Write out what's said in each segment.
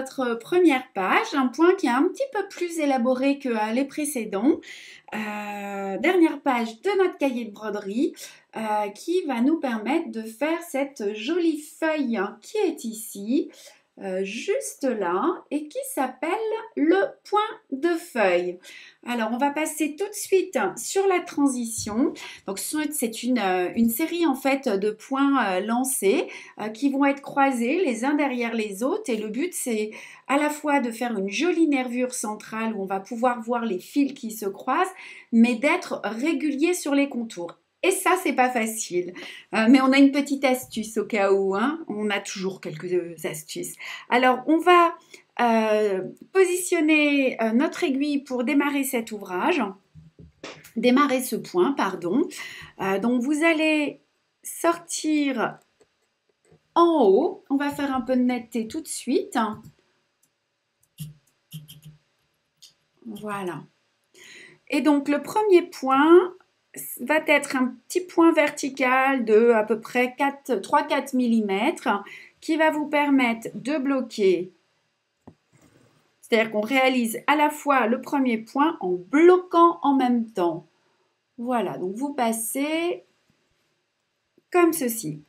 notre première page, un point qui est un petit peu plus élaboré que les précédents. Dernière page de notre cahier de broderie qui va nous permettre de faire cette jolie feuille qui est ici, juste là, et qui s'appelle le point de feuille. Alors, on va passer tout de suite sur la transition. Donc, c'est une série en fait de points lancés qui vont être croisés les uns derrière les autres. Et le but, c'est à la fois de faire une jolie nervure centrale où on va pouvoir voir les fils qui se croisent, mais d'être régulier sur les contours. Et ça, c'est pas facile. Mais on a une petite astuce au cas où. Hein. On a toujours quelques astuces. Alors, on va positionner notre aiguille pour démarrer cet ouvrage. Démarrer ce point, pardon. Donc, vous allez sortir en haut. On va faire un peu de netteté tout de suite. Voilà. Et donc, le premier point va être un petit point vertical de à peu près 3-4 mm qui va vous permettre de bloquer. C'est-à-dire qu'on réalise à la fois le premier point en bloquant en même temps. Voilà, donc vous passez comme ceci.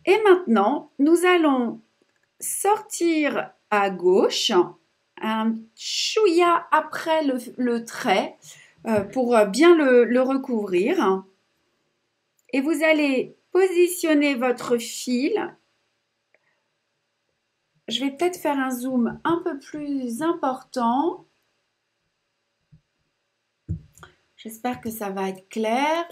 Et maintenant, nous allons sortir à gauche, un chouïa après le trait, pour bien le recouvrir. Et vous allez positionner votre fil. Je vais peut-être faire un zoom un peu plus important. J'espère que ça va être clair.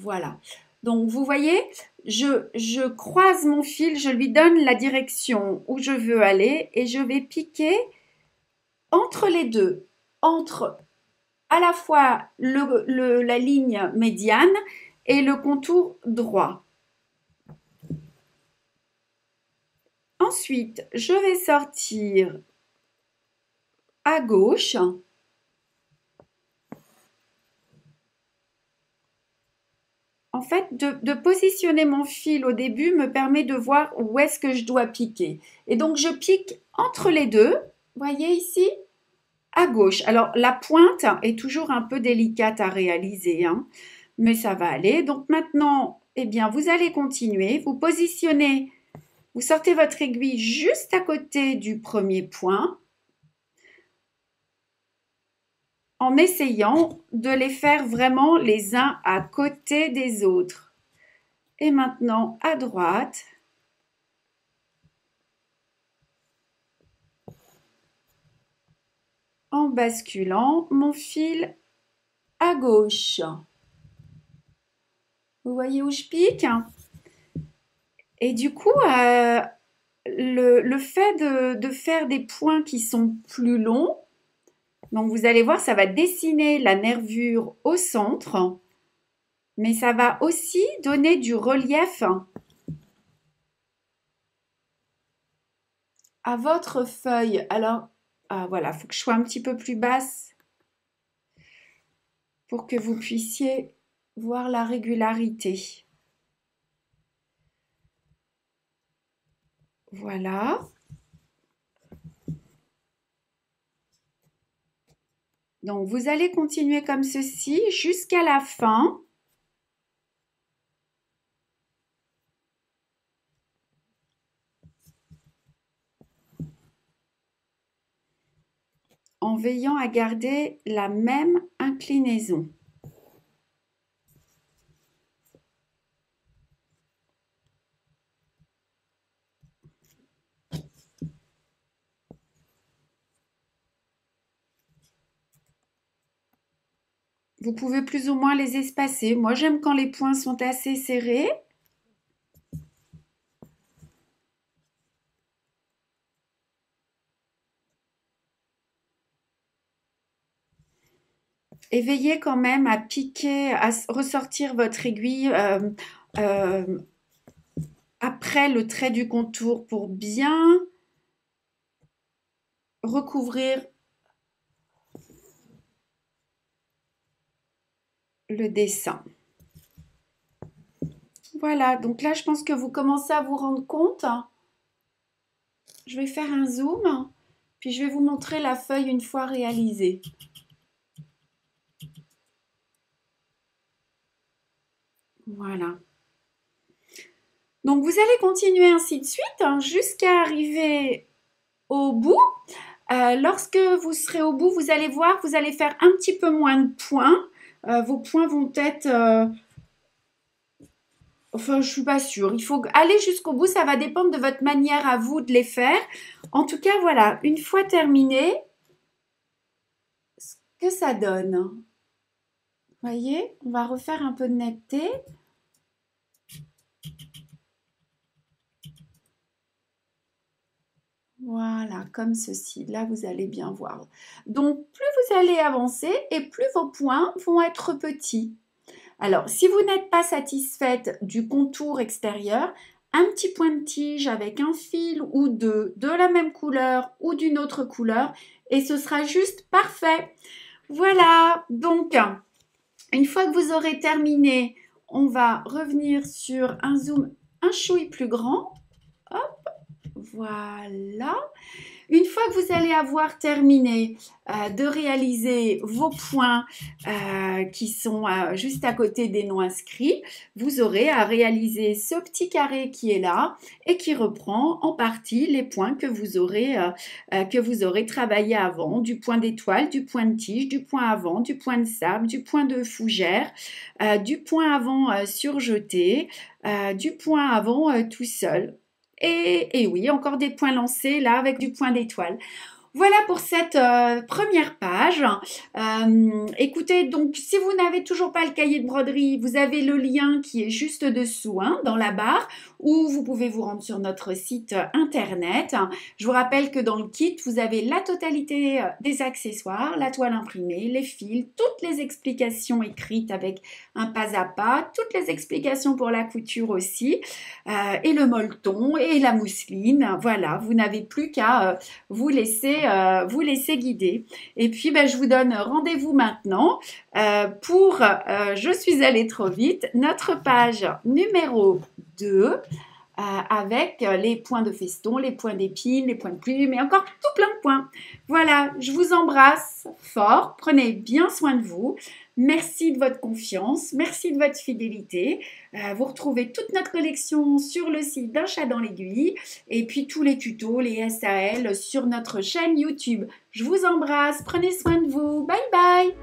Voilà. Donc, vous voyez, je croise mon fil, je lui donne la direction où je veux aller et je vais piquer entre les deux, entre à la fois la ligne médiane et le contour droit. Ensuite, je vais sortir à gauche. En fait, de positionner mon fil au début me permet de voir où est-ce que je dois piquer. Et donc, je pique entre les deux, voyez ici, à gauche. Alors, la pointe est toujours un peu délicate à réaliser, hein, mais ça va aller. Donc, maintenant, eh bien, vous allez continuer. Vous positionnez, vous sortez votre aiguille juste à côté du premier point, en essayant de les faire vraiment les uns à côté des autres. Et maintenant, à droite. En basculant mon fil à gauche. Vous voyez où je pique? Et du coup, le fait de faire des points qui sont plus longs, donc vous allez voir, ça va dessiner la nervure au centre, mais ça va aussi donner du relief à votre feuille. Alors, voilà, il faut que je sois un petit peu plus basse pour que vous puissiez voir la régularité. Voilà. Donc, vous allez continuer comme ceci jusqu'à la fin. En veillant à garder la même inclinaison. Vous pouvez plus ou moins les espacer. Moi, j'aime quand les points sont assez serrés. Et veillez quand même à piquer, à ressortir votre aiguille après le trait du contour pour bien recouvrir le dessin. Voilà, donc là, je pense que vous commencez à vous rendre compte. Je vais faire un zoom, puis je vais vous montrer la feuille une fois réalisée. Voilà. Donc vous allez continuer ainsi de suite jusqu'à arriver au bout. Lorsque vous serez au bout, vous allez voir, vous allez faire un petit peu moins de points. Vos points vont être... enfin, je suis pas sûre. Il faut aller jusqu'au bout. Ça va dépendre de votre manière à vous de les faire. En tout cas, voilà. Une fois terminé, ce que ça donne. Vous voyez, on va refaire un peu de netteté. Voilà, comme ceci. Là, vous allez bien voir. Donc, plus vous allez avancer et plus vos points vont être petits. Alors, si vous n'êtes pas satisfaite du contour extérieur, un petit point de tige avec un fil ou deux de la même couleur ou d'une autre couleur et ce sera juste parfait. Voilà, donc une fois que vous aurez terminé, on va revenir sur un zoom un chouï plus grand. Hop, voilà. Une fois que vous allez avoir terminé de réaliser vos points qui sont juste à côté des noms inscrits, vous aurez à réaliser ce petit carré qui est là et qui reprend en partie les points que vous aurez travaillé avant, du point d'étoile, du point de tige, du point avant, du point de sable, du point de fougère, du point avant surjeté, du point avant tout seul. Et oui, encore des points lancés là avec du point d'étoile. Voilà pour cette première page. Écoutez, donc si vous n'avez toujours pas le cahier de broderie, vous avez le lien qui est juste dessous dans la barre ou vous pouvez vous rendre sur notre site internet. Je vous rappelle que dans le kit, vous avez la totalité des accessoires, la toile imprimée, les fils, toutes les explications écrites avec un pas à pas, toutes les explications pour la couture aussi, et le molleton et la mousseline. Voilà, vous n'avez plus qu'à vous laisser guider. Et puis, je vous donne rendez-vous maintenant pour Je suis allée trop vite, notre page numéro 2 avec les points de feston, les points d'épines, les points de plume et encore tout plein de points. Voilà, je vous embrasse fort, prenez bien soin de vous. Merci de votre confiance, merci de votre fidélité. Vous retrouvez toute notre collection sur le site d'Un chat dans l'aiguille et puis tous les tutos, les SAL sur notre chaîne YouTube. Je vous embrasse, prenez soin de vous, bye bye.